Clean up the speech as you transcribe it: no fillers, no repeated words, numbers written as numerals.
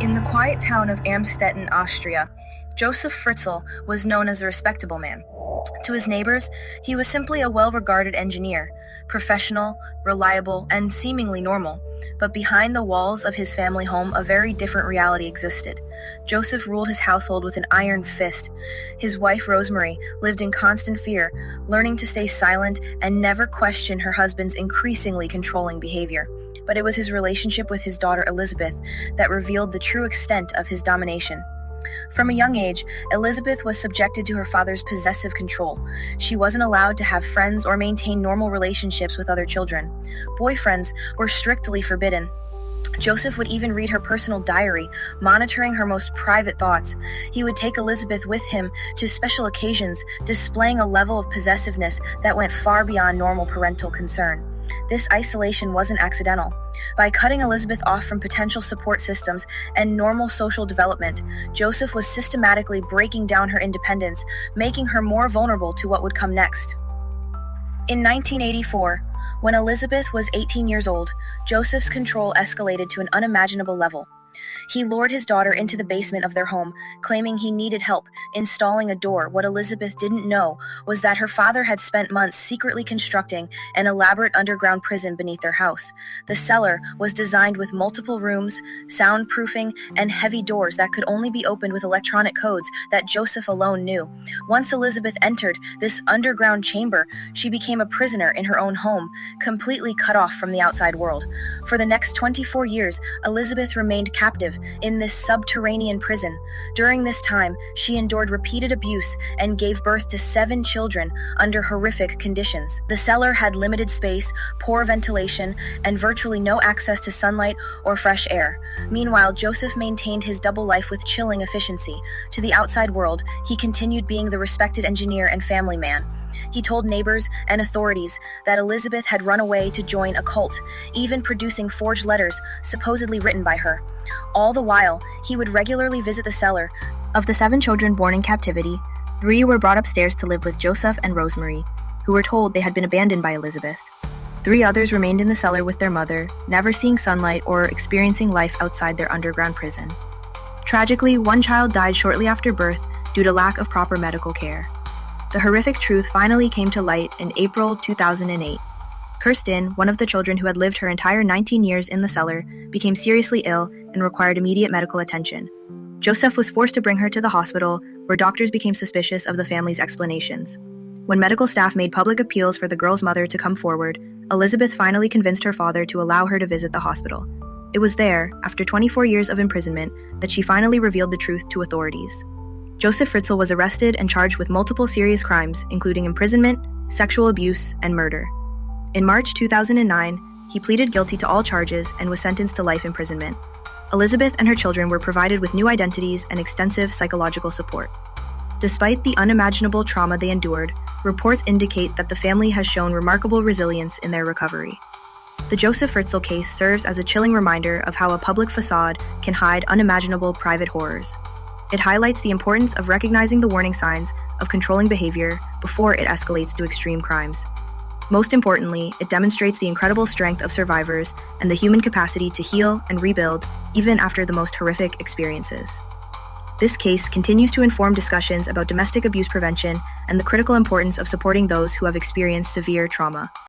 In the quiet town of Amstetten, Austria, Joseph Fritzl was known as a respectable man. To his neighbors, he was simply a well-regarded engineer, professional, reliable, and seemingly normal. But behind the walls of his family home, a very different reality existed. Joseph ruled his household with an iron fist. His wife, Rosemary, lived in constant fear, learning to stay silent and never question her husband's increasingly controlling behavior. But it was his relationship with his daughter, Elisabeth, that revealed the true extent of his domination. From a young age, Elisabeth was subjected to her father's possessive control. She wasn't allowed to have friends or maintain normal relationships with other children. Boyfriends were strictly forbidden. Joseph would even read her personal diary, monitoring her most private thoughts. He would take Elisabeth with him to special occasions, displaying a level of possessiveness that went far beyond normal parental concern. This isolation wasn't accidental. By cutting Elisabeth off from potential support systems and normal social development, Joseph was systematically breaking down her independence, making her more vulnerable to what would come next. In 1984, when Elisabeth was 18 years old, Joseph's control escalated to an unimaginable level. He lured his daughter into the basement of their home, claiming he needed help installing a door. What Elisabeth didn't know was that her father had spent months secretly constructing an elaborate underground prison beneath their house. The cellar was designed with multiple rooms, soundproofing, and heavy doors that could only be opened with electronic codes that Joseph alone knew. Once Elisabeth entered this underground chamber, she became a prisoner in her own home, completely cut off from the outside world. For the next 24 years, Elisabeth remained captive in this subterranean prison. During this time, she endured repeated abuse and gave birth to 7 children under horrific conditions. The cellar had limited space, poor ventilation, and virtually no access to sunlight or fresh air. Meanwhile, Joseph maintained his double life with chilling efficiency. To the outside world, he continued being the respected engineer and family man. He told neighbors and authorities that Elisabeth had run away to join a cult, even producing forged letters supposedly written by her. All the while, he would regularly visit the cellar. Of the 7 children born in captivity, 3 were brought upstairs to live with Joseph and Rosemary, who were told they had been abandoned by Elisabeth. 3 others remained in the cellar with their mother, never seeing sunlight or experiencing life outside their underground prison. Tragically, 1 child died shortly after birth due to lack of proper medical care. The horrific truth finally came to light in April 2008. Kirsten, one of the children who had lived her entire 19 years in the cellar, became seriously ill and required immediate medical attention. Joseph was forced to bring her to the hospital, where doctors became suspicious of the family's explanations. When medical staff made public appeals for the girl's mother to come forward, Elisabeth finally convinced her father to allow her to visit the hospital. It was there, after 24 years of imprisonment, that she finally revealed the truth to authorities. Joseph Fritzl was arrested and charged with multiple serious crimes, including imprisonment, sexual abuse, and murder. In March 2009, he pleaded guilty to all charges and was sentenced to life imprisonment. Elisabeth and her children were provided with new identities and extensive psychological support. Despite the unimaginable trauma they endured, reports indicate that the family has shown remarkable resilience in their recovery. The Joseph Fritzl case serves as a chilling reminder of how a public facade can hide unimaginable private horrors. It highlights the importance of recognizing the warning signs of controlling behavior before it escalates to extreme crimes. Most importantly, it demonstrates the incredible strength of survivors and the human capacity to heal and rebuild even after the most horrific experiences. This case continues to inform discussions about domestic abuse prevention and the critical importance of supporting those who have experienced severe trauma.